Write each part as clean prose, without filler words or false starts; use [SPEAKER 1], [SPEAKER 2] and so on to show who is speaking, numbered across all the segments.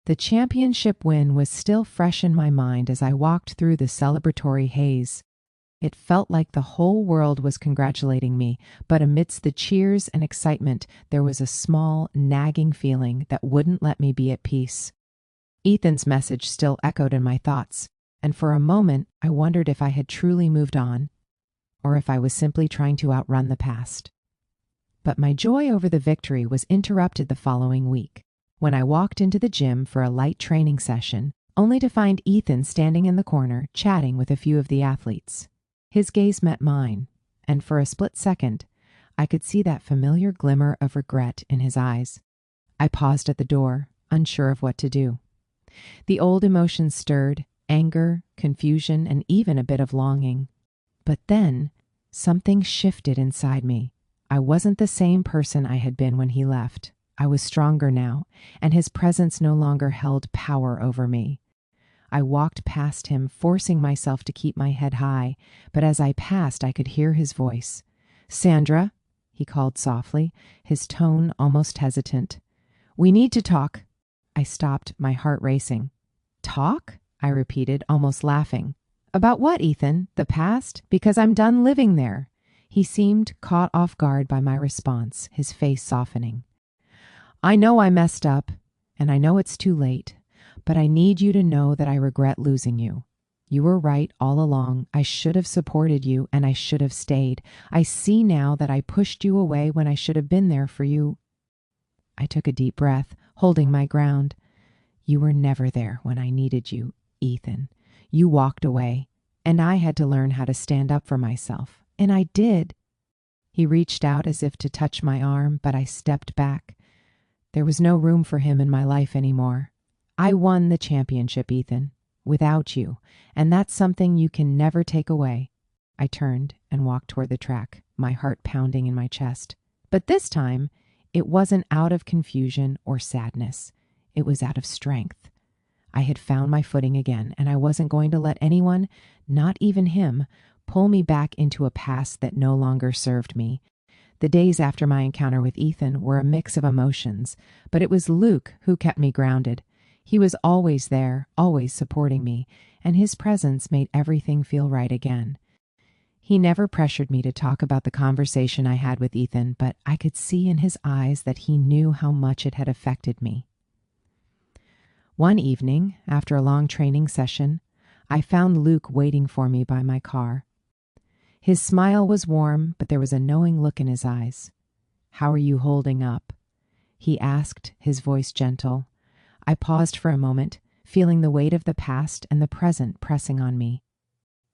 [SPEAKER 1] The championship win was still fresh in my mind as I walked through the celebratory haze. It felt like the whole world was congratulating me, but amidst the cheers and excitement, there was a small, nagging feeling that wouldn't let me be at peace. Ethan's message still echoed in my thoughts, and for a moment I wondered if I had truly moved on, or if I was simply trying to outrun the past. But my joy over the victory was interrupted the following week, when I walked into the gym for a light training session, only to find Ethan standing in the corner chatting with a few of the athletes. His gaze met mine, and for a split second, I could see that familiar glimmer of regret in his eyes. I paused at the door, unsure of what to do. The old emotions stirred, anger, confusion, and even a bit of longing. But then, something shifted inside me. I wasn't the same person I had been when he left. I was stronger now, and his presence no longer held power over me. I walked past him, forcing myself to keep my head high, but as I passed, I could hear his voice. "Sandra," he called softly, his tone almost hesitant. "We need to talk." I stopped, my heart racing. "Talk?" I repeated, almost laughing. "About what, Ethan? The past? Because I'm done living there." He seemed caught off guard by my response, his face softening. "I know I messed up, and I know it's too late, but I need you to know that I regret losing you. You were right all along. I should have supported you, and I should have stayed. I see now that I pushed you away when I should have been there for you." I took a deep breath, holding my ground. "You were never there when I needed you, Ethan. You walked away, and I had to learn how to stand up for myself, and I did." He reached out as if to touch my arm, but I stepped back. There was no room for him in my life anymore. I won the championship, Ethan, without you, and that's something you can never take away. I turned and walked toward the track, my heart pounding in my chest. But this time, it wasn't out of confusion or sadness. It was out of strength. I had found my footing again, and I wasn't going to let anyone, not even him, pull me back into a past that no longer served me. The days after my encounter with Ethan were a mix of emotions, but it was Luke who kept me grounded. He was always there, always supporting me, and his presence made everything feel right again. He never pressured me to talk about the conversation I had with Ethan, but I could see in his eyes that he knew how much it had affected me. One evening, after a long training session, I found Luke waiting for me by my car. His smile was warm, but there was a knowing look in his eyes. "How are you holding up?" he asked, his voice gentle. I paused for a moment, feeling the weight of the past and the present pressing on me.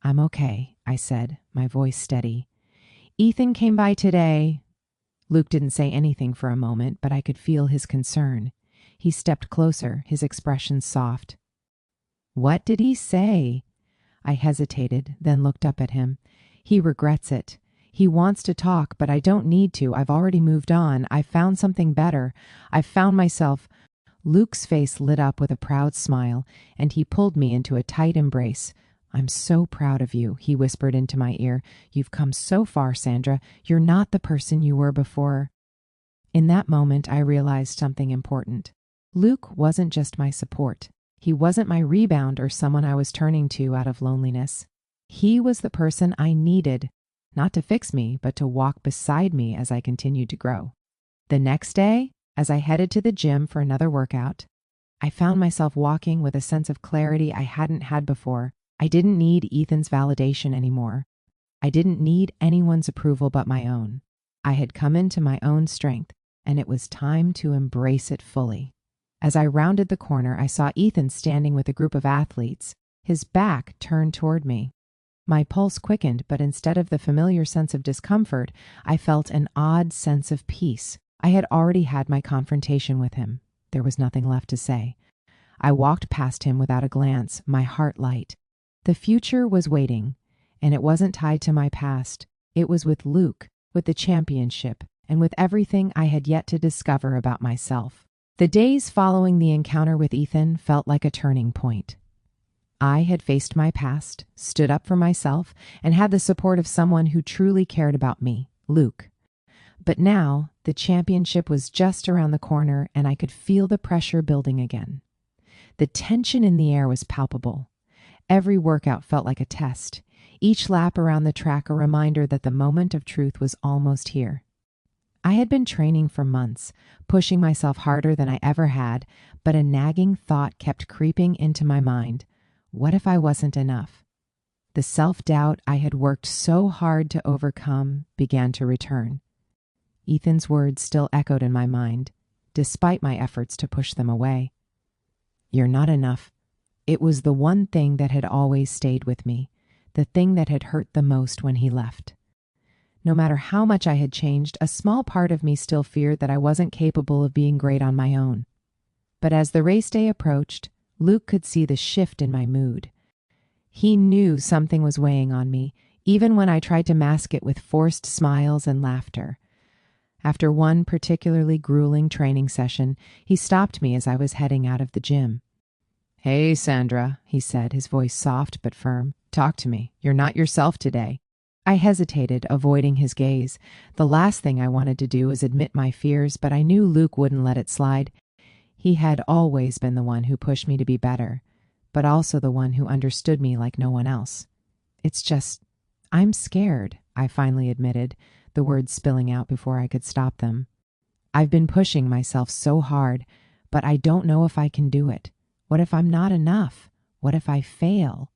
[SPEAKER 1] "I'm okay," I said, my voice steady. "Ethan came by today." Luke didn't say anything for a moment, but I could feel his concern. He stepped closer, his expression soft. "What did he say?" I hesitated, then looked up at him. "He regrets it. He wants to talk, but I don't need to. I've already moved on. I found something better. I found myself." Luke's face lit up with a proud smile, and he pulled me into a tight embrace. "I'm so proud of you," he whispered into my ear. "You've come so far, Sandra. You're not the person you were before." In that moment, I realized something important. Luke wasn't just my support. He wasn't my rebound or someone I was turning to out of loneliness. He was the person I needed, not to fix me, but to walk beside me as I continued to grow. The next day, as I headed to the gym for another workout, I found myself walking with a sense of clarity I hadn't had before. I didn't need Ethan's validation anymore. I didn't need anyone's approval but my own. I had come into my own strength, and it was time to embrace it fully. As I rounded the corner, I saw Ethan standing with a group of athletes, his back turned toward me. My pulse quickened, but instead of the familiar sense of discomfort, I felt an odd sense of peace. I had already had my confrontation with him. There was nothing left to say. I walked past him without a glance, my heart light. The future was waiting, and it wasn't tied to my past. It was with Luke, with the championship, and with everything I had yet to discover about myself. The days following the encounter with Ethan felt like a turning point. I had faced my past, stood up for myself, and had the support of someone who truly cared about me, Luke. But now, the championship was just around the corner, and I could feel the pressure building again. The tension in the air was palpable. Every workout felt like a test. Each lap around the track a reminder that the moment of truth was almost here. I had been training for months, pushing myself harder than I ever had, but a nagging thought kept creeping into my mind. What if I wasn't enough? The self-doubt I had worked so hard to overcome began to return. Ethan's words still echoed in my mind, despite my efforts to push them away. You're not enough. It was the one thing that had always stayed with me, the thing that had hurt the most when he left. No matter how much I had changed, a small part of me still feared that I wasn't capable of being great on my own. But as the race day approached, Luke could see the shift in my mood. He knew something was weighing on me, even when I tried to mask it with forced smiles and laughter. After one particularly grueling training session, he stopped me as I was heading out of the gym. "Hey, Sandra," he said, his voice soft but firm. "Talk to me. You're not yourself today." I hesitated, avoiding his gaze. The last thing I wanted to do was admit my fears, but I knew Luke wouldn't let it slide. He had always been the one who pushed me to be better, but also the one who understood me like no one else. "It's just, I'm scared," I finally admitted, the words spilling out before I could stop them. "I've been pushing myself so hard, but I don't know if I can do it. What if I'm not enough? What if I fail?"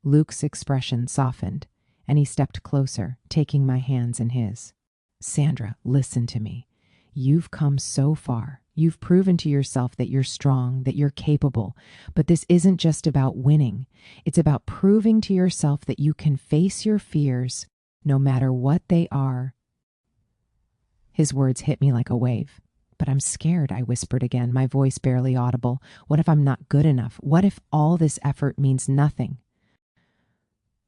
[SPEAKER 1] Luke's expression softened, and he stepped closer, taking my hands in his. "Sandra, listen to me. You've come so far. You've proven to yourself that you're strong, that you're capable. But this isn't just about winning. It's about proving to yourself that you can face your fears, no matter what they are." His words hit me like a wave. "But I'm scared," I whispered again, my voice barely audible. "What if I'm not good enough? What if all this effort means nothing?"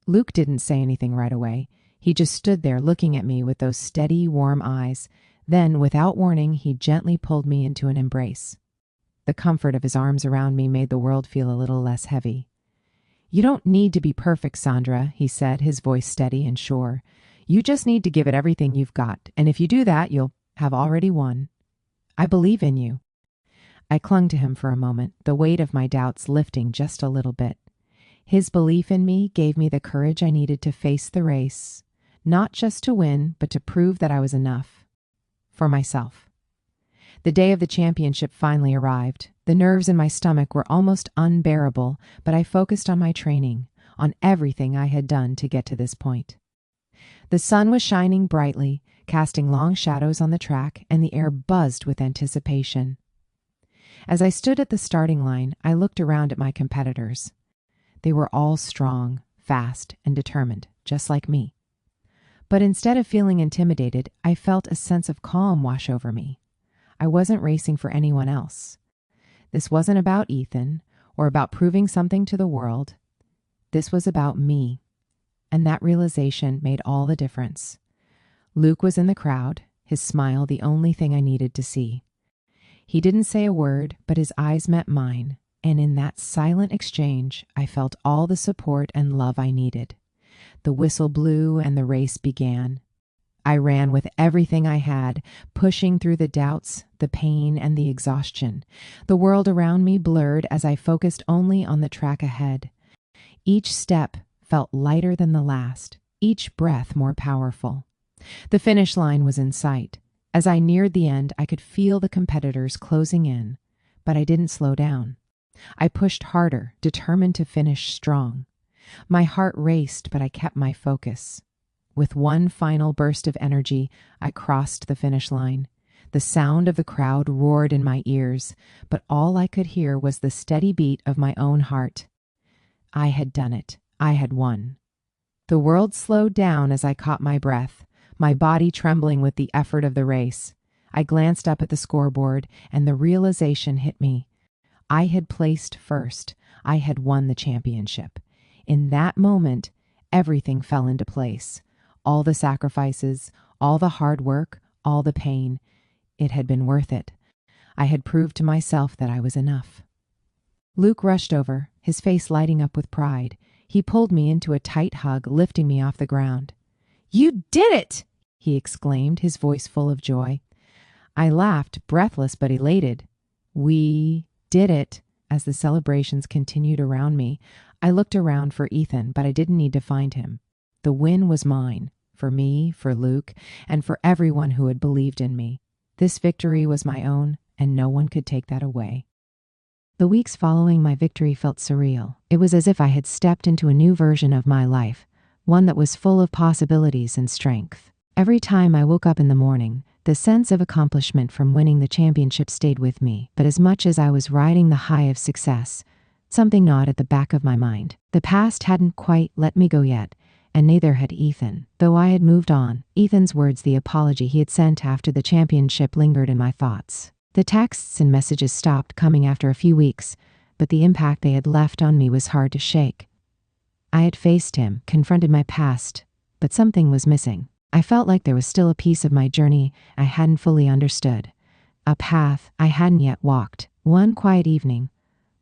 [SPEAKER 1] Luke didn't say anything right away. He just stood there looking at me with those steady, warm eyes. Then, without warning, he gently pulled me into an embrace. The comfort of his arms around me made the world feel a little less heavy. "You don't need to be perfect, Sandra," he said, his voice steady and sure. "You just need to give it everything you've got, and if you do that, you'll have already won. I believe in you." I clung to him for a moment, the weight of my doubts lifting just a little bit. His belief in me gave me the courage I needed to face the race, not just to win, but to prove that I was enough. For myself. The day of the championship finally arrived. The nerves in my stomach were almost unbearable, but I focused on my training, on everything I had done to get to this point. The sun was shining brightly, casting long shadows on the track, and the air buzzed with anticipation. As I stood at the starting line, I looked around at my competitors. They were all strong, fast, and determined, just like me. But instead of feeling intimidated, I felt a sense of calm wash over me. I wasn't racing for anyone else. This wasn't about Ethan or about proving something to the world. This was about me, and that realization made all the difference. Luke was in the crowd, his smile the only thing I needed to see. He didn't say a word, but his eyes met mine, and in that silent exchange, I felt all the support and love I needed. The whistle blew and the race began. I ran with everything I had, pushing through the doubts, the pain, and the exhaustion. The world around me blurred as I focused only on the track ahead. Each step felt lighter than the last, each breath more powerful. The finish line was in sight. As I neared the end, I could feel the competitors closing in, but I didn't slow down. I pushed harder, determined to finish strong. My heart raced, but I kept my focus. With one final burst of energy, I crossed the finish line. The sound of the crowd roared in my ears, but all I could hear was the steady beat of my own heart. I had done it. I had won. The world slowed down as I caught my breath, my body trembling with the effort of the race. I glanced up at the scoreboard, and the realization hit me. I had placed first. I had won the championship. In that moment, everything fell into place. All the sacrifices, all the hard work, all the pain. It had been worth it. I had proved to myself that I was enough. Luke rushed over, his face lighting up with pride. He pulled me into a tight hug, lifting me off the ground. "You did it!" he exclaimed, his voice full of joy. I laughed, breathless but elated. "We did it," As the celebrations continued around me, I looked around for Ethan, but I didn't need to find him. The win was mine, for me, for Luke, and for everyone who had believed in me. This victory was my own, and no one could take that away. The weeks following my victory felt surreal. It was as if I had stepped into a new version of my life, one that was full of possibilities and strength. Every time I woke up in the morning, the sense of accomplishment from winning the championship stayed with me, but as much as I was riding the high of success, something gnawed at the back of my mind. The past hadn't quite let me go yet, and neither had Ethan. Though I had moved on, Ethan's words, the apology he had sent after the championship, lingered in my thoughts. The texts and messages stopped coming after a few weeks, but the impact they had left on me was hard to shake. I had faced him, confronted my past, but something was missing. I felt like there was still a piece of my journey I hadn't fully understood, a path I hadn't yet walked. One quiet evening,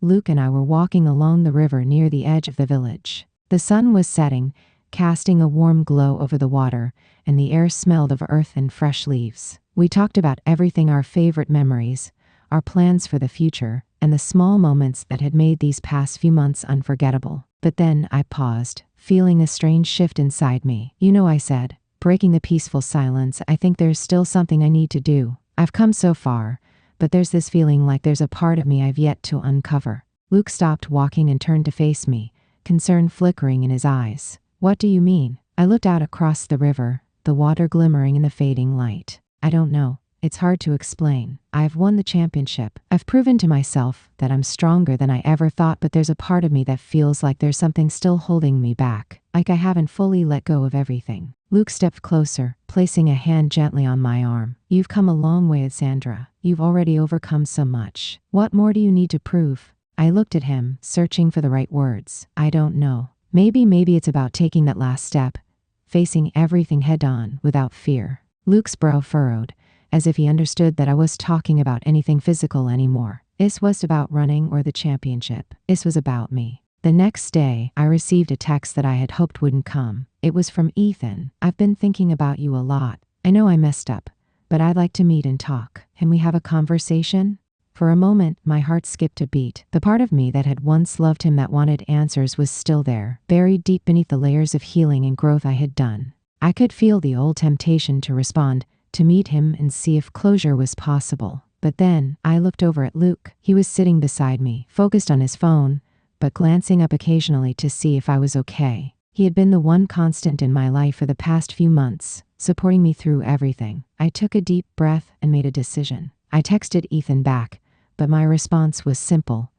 [SPEAKER 1] Luke and I were walking along the river near the edge of the village. The sun was setting, casting a warm glow over the water, and the air smelled of earth and fresh leaves. We talked about everything, our favorite memories, our plans for the future, and the small moments that had made these past few months unforgettable. But then I paused, feeling a strange shift inside me. "You know," I said, breaking the peaceful silence, "I think there's still something I need to do. I've come so far, but there's this feeling like there's a part of me I've yet to uncover." Luke stopped walking and turned to face me, concern flickering in his eyes. "What do you mean?" I looked out across the river, the water glimmering in the fading light. "I don't know. It's hard to explain. I've won the championship. I've proven to myself that I'm stronger than I ever thought, but there's a part of me that feels like there's something still holding me back, like I haven't fully let go of everything." Luke stepped closer, placing a hand gently on my arm. "You've come a long way, Sandra. You've already overcome so much. What more do you need to prove?" I looked at him, searching for the right words. "I don't know. Maybe it's about taking that last step, facing everything head on without fear." Luke's brow furrowed, as if he understood that I was talking about anything physical anymore. This was about running or the championship. This was about me. The next day, I received a text that I had hoped wouldn't come. It was from Ethan. "I've been thinking about you a lot. I know I messed up, but I'd like to meet and talk. Can we have a conversation?" For a moment, my heart skipped a beat. The part of me that had once loved him, that wanted answers, was still there, buried deep beneath the layers of healing and growth I had done. I could feel the old temptation to respond, to meet him and see if closure was possible. But then, I looked over at Luke. He was sitting beside me, focused on his phone, but glancing up occasionally to see if I was okay. He had been the one constant in my life for the past few months, supporting me through everything. I took a deep breath and made a decision. I texted Ethan back, but my response was simple.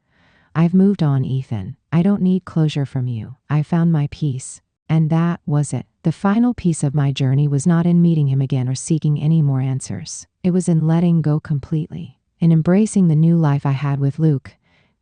[SPEAKER 1] "I've moved on, Ethan. I don't need closure from you. I found my peace." And that was it. The final piece of my journey was not in meeting him again or seeking any more answers. It was in letting go completely, in embracing the new life I had with Luke,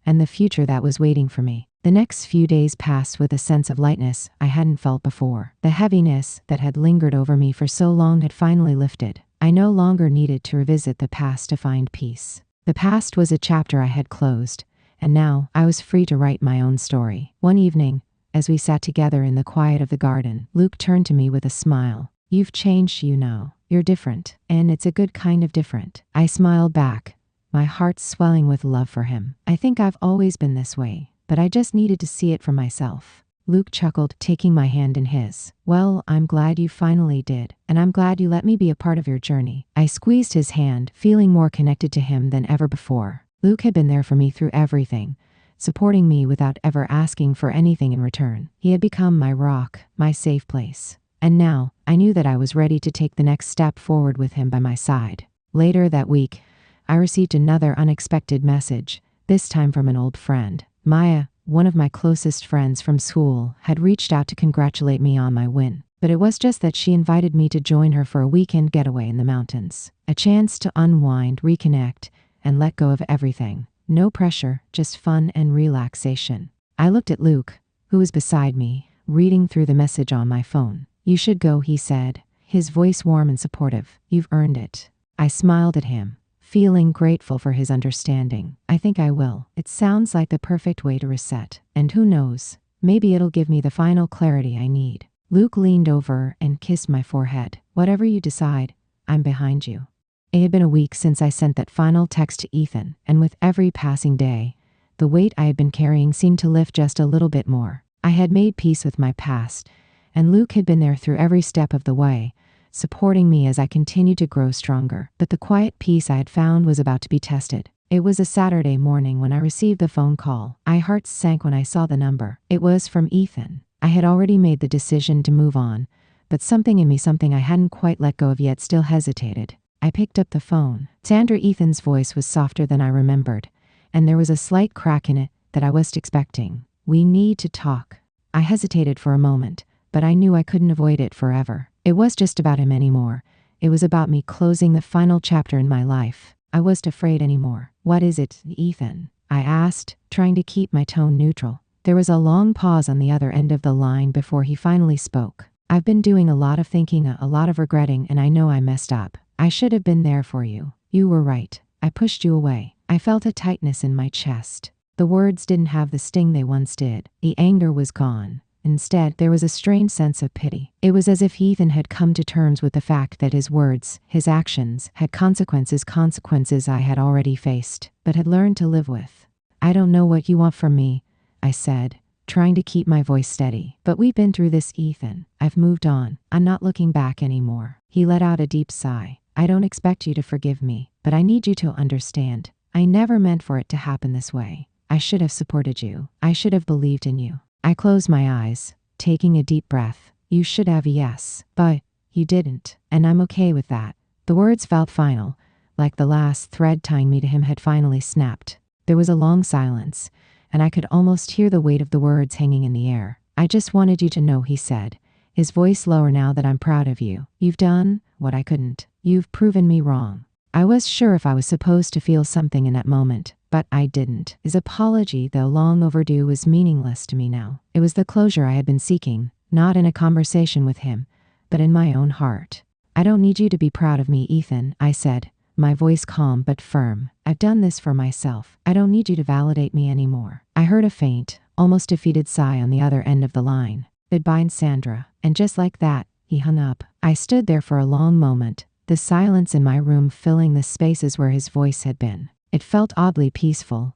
[SPEAKER 1] and the future that was waiting for me. The next few days passed with a sense of lightness I hadn't felt before. The heaviness that had lingered over me for so long had finally lifted. I no longer needed to revisit the past to find peace. The past was a chapter I had closed, and now I was free to write my own story. One evening, as we sat together in the quiet of the garden, Luke turned to me with a smile. "You've changed, you know. You're different, and it's a good kind of different." I smiled back, my heart swelling with love for him. "I think I've always been this way, but I just needed to see it for myself." Luke chuckled, taking my hand in his. "Well, I'm glad you finally did, and I'm glad you let me be a part of your journey." I squeezed his hand, feeling more connected to him than ever before. Luke had been there for me through everything, supporting me without ever asking for anything in return. He had become my rock, my safe place. And now, I knew that I was ready to take the next step forward with him by my side. Later that week, I received another unexpected message, this time from an old friend. Maya, one of my closest friends from school, had reached out to congratulate me on my win. But it was just that she invited me to join her for a weekend getaway in the mountains. A chance to unwind, reconnect, and let go of everything. No pressure, just fun and relaxation. I looked at Luke, who was beside me, reading through the message on my phone. "You should go," he said, his voice warm and supportive. "You've earned it." I smiled at him, feeling grateful for his understanding. "I think I will. It sounds like the perfect way to reset. And who knows, maybe it'll give me the final clarity I need." Luke leaned over and kissed my forehead. "Whatever you decide, I'm behind you." It had been a week since I sent that final text to Ethan, and with every passing day, The weight I had been carrying seemed to lift just a little bit more. I had made peace with my past, and Luke had been there through every step of the way, supporting me as I continued to grow stronger. But the quiet peace I had found was about to be tested. It was a Saturday morning when I received the phone call. My heart sank when I saw the number. It was from Ethan. I had already made the decision to move on, but something in me, something I hadn't quite let go of yet, still hesitated. I picked up the phone. Sandra. Ethan's voice was softer than I remembered, and there was a slight crack in it that I wasn't expecting. "We need to talk." I hesitated for a moment, but I knew I couldn't avoid it forever. It was just about him anymore. It was about me closing the final chapter in my life. I wasn't afraid anymore. "What is it, Ethan?" I asked, trying to keep my tone neutral. There was a long pause on the other end of the line before he finally spoke. "I've been doing a lot of thinking, a lot of regretting, and I know I messed up. I should have been there for you. You were right. I pushed you away." I felt a tightness in my chest. The words didn't have the sting they once did. The anger was gone. Instead, there was a strange sense of pity. It was as if Ethan had come to terms with the fact that his words, his actions, had consequences I had already faced, but had learned to live with. "I don't know what you want from me," I said, trying to keep my voice steady. "But we've been through this, Ethan. I've moved on. I'm not looking back anymore." He let out a deep sigh. "I don't expect you to forgive me, but I need you to understand. I never meant for it to happen this way. I should have supported you. I should have believed in you." I closed my eyes, taking a deep breath. "You should have, yes, but you didn't, and I'm okay with that." The words felt final, like the last thread tying me to him had finally snapped. There was a long silence, and I could almost hear the weight of the words hanging in the air. "I just wanted you to know," he said, his voice lower now, "that I'm proud of you. You've done what I couldn't. You've proven me wrong." I was sure if I was supposed to feel something in that moment, but I didn't. His apology, though long overdue, was meaningless to me now. It was the closure I had been seeking, not in a conversation with him, but in my own heart. "I don't need you to be proud of me, Ethan," I said, my voice calm but firm. "I've done this for myself. I don't need you to validate me anymore." I heard a faint, almost defeated sigh on the other end of the line. "Goodbye, Sandra." And just like that, he hung up. I stood there for a long moment, the silence in my room filling the spaces where his voice had been. It felt oddly peaceful,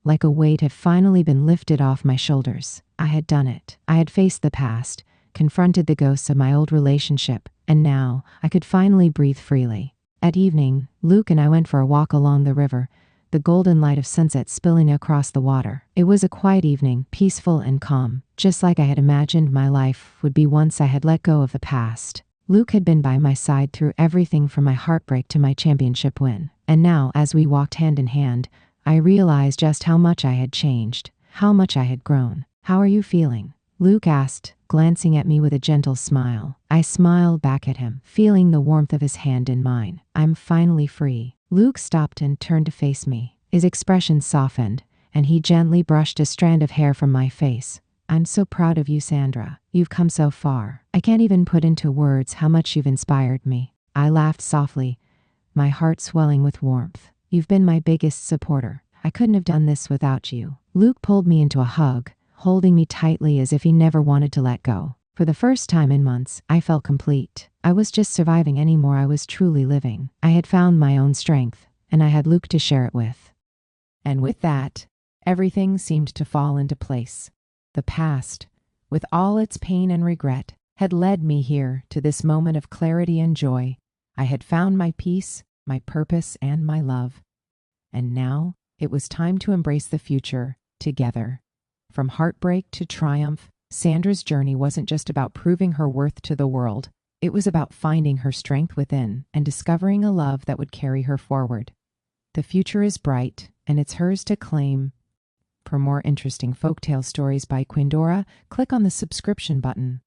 [SPEAKER 1] like a weight had finally been lifted off my shoulders. I had done it. I had faced the past, confronted the ghosts of my old relationship, and now I could finally breathe freely. At evening, Luke and I went for a walk along the river, the golden light of sunset spilling across the water. It was a quiet evening, peaceful and calm, just like I had imagined my life would be once I had let go of the past. Luke had been by my side through everything from my heartbreak to my championship win. And now, as we walked hand in hand, I realized just how much I had changed, how much I had grown. "How are you feeling?" Luke asked, glancing at me with a gentle smile. I smiled back at him, feeling the warmth of his hand in mine. "I'm finally free." Luke stopped and turned to face me. His expression softened, and he gently brushed a strand of hair from my face. "I'm so proud of you, Sandra. You've come so far. I can't even put into words how much you've inspired me." I laughed softly, my heart swelling with warmth. "You've been my biggest supporter. I couldn't have done this without you." Luke pulled me into a hug, holding me tightly as if he never wanted to let go. For the first time in months, I felt complete. I was just surviving anymore. I was truly living. I had found my own strength, and I had Luke to share it with. And with that, everything seemed to fall into place. The past, with all its pain and regret, had led me here to this moment of clarity and joy. I had found my peace, my purpose, and my love. And now it was time to embrace the future together. From heartbreak to triumph, Sandra's journey wasn't just about proving her worth to the world. It was about finding her strength within and discovering a love that would carry her forward. The future is bright, and it's hers to claim. For more interesting folktale stories by Quindora, click on the subscription button.